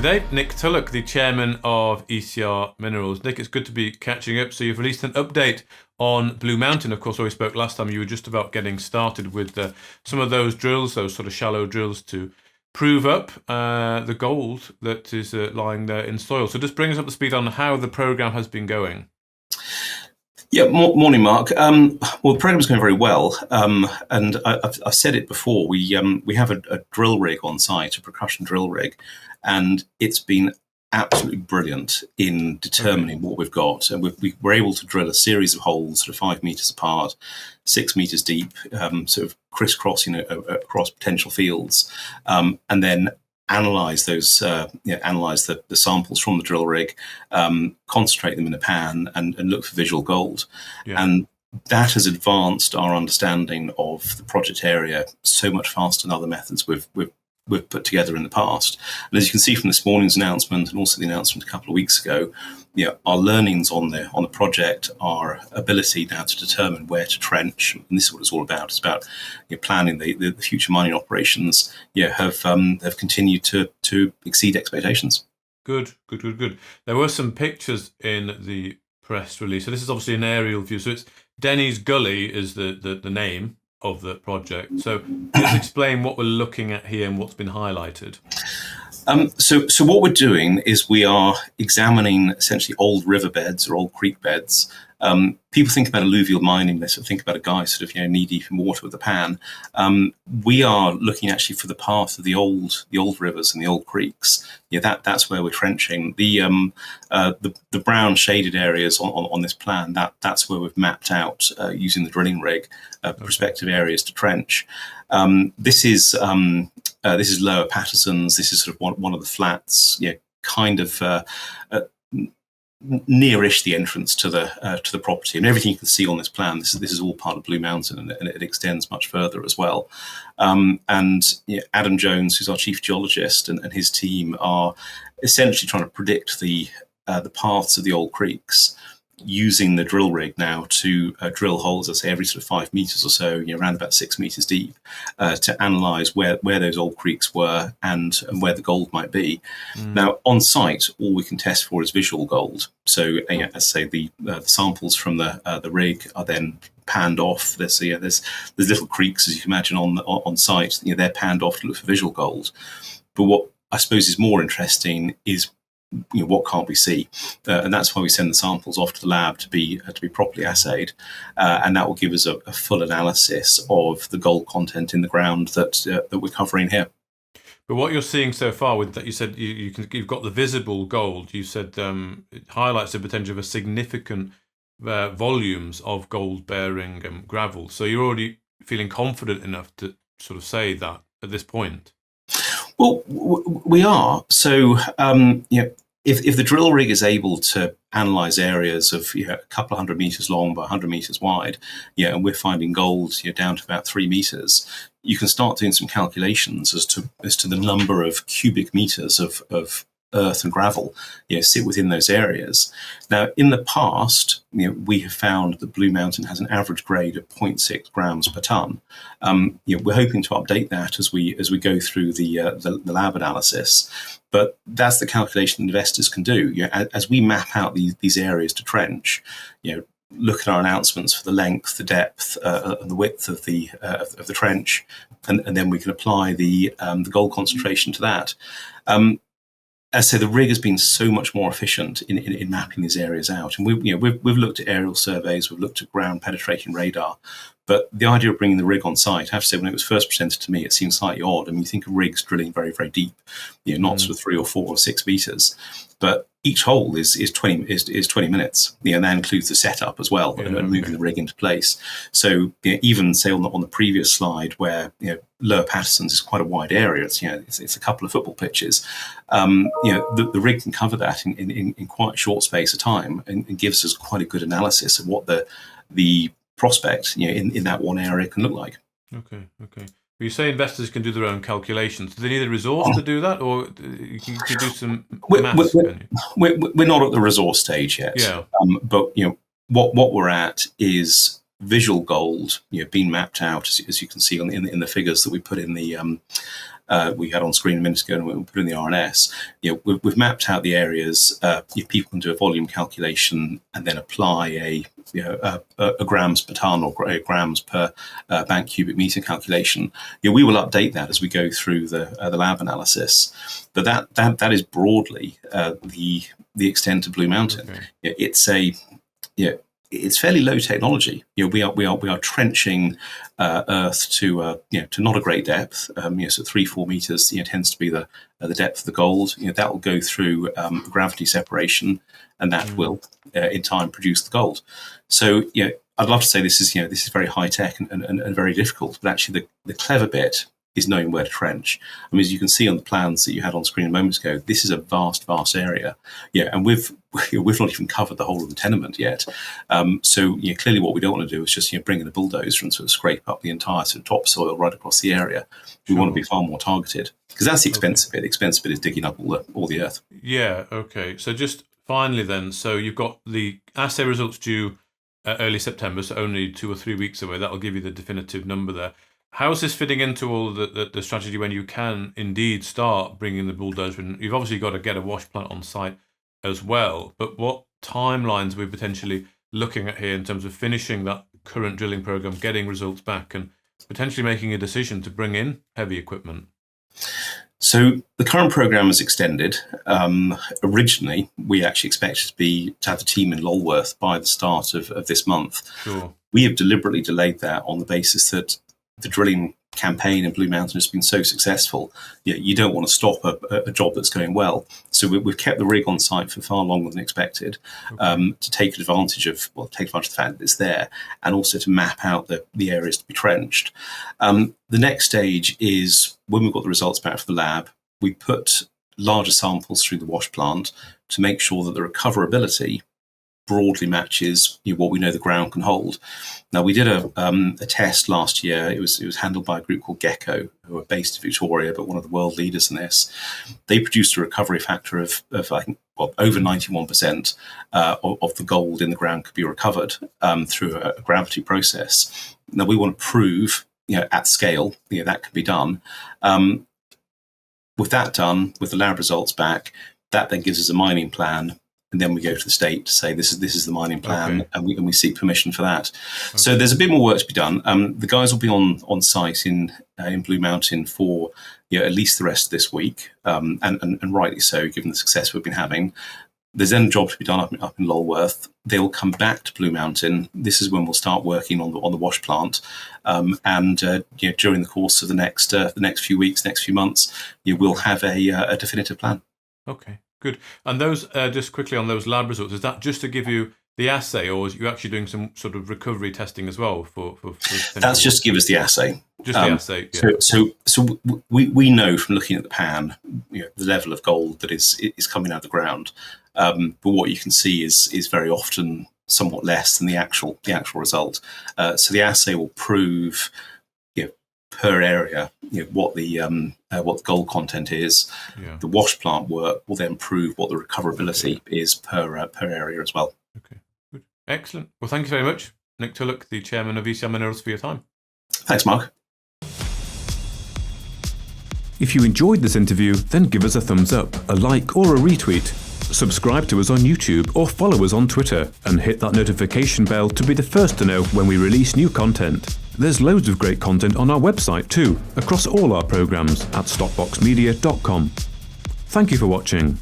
today. Nick Tulloch, the chairman of ECR Minerals. Nick, it's good to be catching up. So you've released an update on Blue Mountain. Of course, when we spoke last time, you were just about getting started with some of those drills, those sort of shallow drills to prove up the gold that is lying there in soil. So just bring us up to speed on how the program has been going. Yeah, morning, Mark. Well, the program's going very well, and I've said it before. We have a drill rig on site, a percussion drill rig, and it's been absolutely brilliant in determining what we've got. And we were able to drill a series of holes, sort of 5 meters apart, 6 meters deep, sort of crisscrossing across potential fields, and then analyze those, analyze the samples from the drill rig, concentrate them in a pan, and look for visual gold. Yeah. And that has advanced our understanding of the project area so much faster than other methods we've put together in the past. And as you can see from this morning's announcement, and also the announcement a couple of weeks ago, our learnings on the project, our ability now to determine where to trench, and this is what it's all about. It's about planning the future mining operations. Have continued to exceed expectations. Good. There were some pictures in the press release. So this is obviously an aerial view. So it's Denny's Gully is the name of the project. So just explain what we're looking at here and what's been highlighted. So what we're doing is we are examining essentially old riverbeds or old creek beds. People think about alluvial mining, they sort of think about a guy sort of knee deep in water with a pan. We are looking actually for the path of the old rivers and the old creeks. That's where we're trenching. The brown shaded areas on this plan, that's where we've mapped out using the drilling rig prospective areas to trench. This is Lower Patterson's. This is sort of one of the flats, kind of nearish the entrance to the property, and everything you can see on this plan. This is all part of Blue Mountain, and it extends much further as well. And Adam Jones, who's our chief geologist, and his team are essentially trying to predict the paths of the old creeks, using the drill rig now to drill holes, I say, every sort of 5 meters or so, around about 6 meters deep, to analyze where those old creeks were and where the gold might be. Now, on site, all we can test for is visual gold. So, as I say, the samples from the rig are then panned off. There's little creeks, as you can imagine, on site. They're panned off to look for visual gold. But what I suppose is more interesting is what can't we see, and that's why we send the samples off to the lab to be properly assayed, and that will give us a full analysis of the gold content in the ground that we're covering here. But what you're seeing so far with that, you said you've got the visible gold. You said it highlights the potential of a significant volumes of gold-bearing gravel. So you're already feeling confident enough to sort of say that at this point. Well, we are. So, if the drill rig is able to analyze areas of a couple of 100 meters long by 100 meters wide, and we're finding gold down to about 3 meters, you can start doing some calculations as to the number of cubic meters of earth and gravel sit within those areas. Now, in the past, we have found that Blue Mountain has an average grade of 0.6 grams per ton. We're hoping to update that as we go through the lab analysis. But that's the calculation investors can do. As we map out these areas to trench, look at our announcements for the length, the depth, and the width of the trench, and then we can apply the gold concentration to that. As I say, the rig has been so much more efficient in mapping these areas out, and we've looked at aerial surveys, we've looked at ground penetrating radar, but the idea of bringing the rig on site, I have to say, when it was first presented to me, it seemed slightly odd. I mean, you think of rigs drilling very, very deep, not sort of 3 or 4 or 6 meters, but each hole is 20 minutes. And that includes the setup as well, and moving the rig into place. So even say on the previous slide where Lower Patterson's is quite a wide area, it's a couple of football pitches. The rig can cover that in quite a short space of time, and gives us quite a good analysis of what the prospect in that one area can look like. Okay. You say investors can do their own calculations. Do they need a resource to do that, or you can do some maths? We're not at the resource stage yet. Yeah. But what we're at is visual gold, being mapped out, as you can see in the figures that we put in the we had on screen a minute ago and we put in the RNS, we've mapped out the areas. If people can do a volume calculation and then apply a grams per ton or grams per bank cubic meter calculation, we will update that as we go through the lab analysis. But that is broadly the extent of Blue Mountain. Okay. It's fairly low technology. We are trenching earth to not a great depth. So 3-4 meters tends to be the depth of the gold. That will go through gravity separation, and that will in time produce the gold. So I'd love to say this is very high tech and very difficult, but actually the clever bit is knowing where to trench. I mean, as you can see on the plans that you had on screen a moment ago, this is a vast area. And we've not even covered the whole of the tenement yet. So clearly what we don't want to do is just bring in a bulldozer and sort of scrape up the entire sort of topsoil right across the area. We want to be far more targeted, because that's the expensive bit. The expensive bit is digging up all the earth. Yeah, okay. So just finally then, so you've got the assay results due early September, so only 2 or 3 weeks away. That'll give you the definitive number there. How's this fitting into all the strategy when you can indeed start bringing the bulldozer in? You've obviously got to get a wash plant on site as well, but what timelines are we potentially looking at here in terms of finishing that current drilling program, getting results back, and potentially making a decision to bring in heavy equipment? So the current program is extended. Originally, we actually expected to have a team in Lulworth by the start of this month. Sure. We have deliberately delayed that on the basis that the drilling campaign in Blue Mountain has been so successful. You don't want to stop a job that's going well. So we've kept the rig on site for far longer than expected, to take advantage of the fact that it's there, and also to map out the areas to be trenched. The next stage is when we've got the results back from the lab, we put larger samples through the wash plant to make sure that the recoverability broadly matches what we know the ground can hold. Now, we did a test last year. It was handled by a group called Gecko, who are based in Victoria, but one of the world leaders in this. They produced a recovery factor of I think, over 91% of the gold in the ground could be recovered through a gravity process. Now, we want to prove, at scale, that can be done. With that done, with the lab results back, that then gives us a mining plan. And then we go to the state to say this is the mining plan, and we seek permission for that. Okay. So there's a bit more work to be done. The guys will be on site in Blue Mountain for at least the rest of this week, and rightly so, given the success we've been having. There's then a job to be done up in Lulworth. They'll come back to Blue Mountain. This is when we'll start working on the wash plant, and during the course of the next few weeks, next few months, we'll have a definitive plan. Okay. Good. And those, just quickly on those lab results, is that just to give you the assay, or is you actually doing some sort of recovery testing as well for That's just to give us the assay. Just the assay. Yeah. So we know from looking at the pan, the level of gold that is coming out of the ground. But what you can see is very often somewhat less than the actual result. So the assay will prove per area, what the gold content is. Yeah. The wash plant work will then prove what the recoverability is per area as well. Okay, good, excellent. Well, thank you very much, Nick Tulloch, the chairman of ECR Minerals, for your time. Thanks, Mark. If you enjoyed this interview, then give us a thumbs up, a like, or a retweet. Subscribe to us on YouTube or follow us on Twitter, and hit that notification bell to be the first to know when we release new content. There's loads of great content on our website too, across all our programs at stockboxmedia.com. Thank you for watching.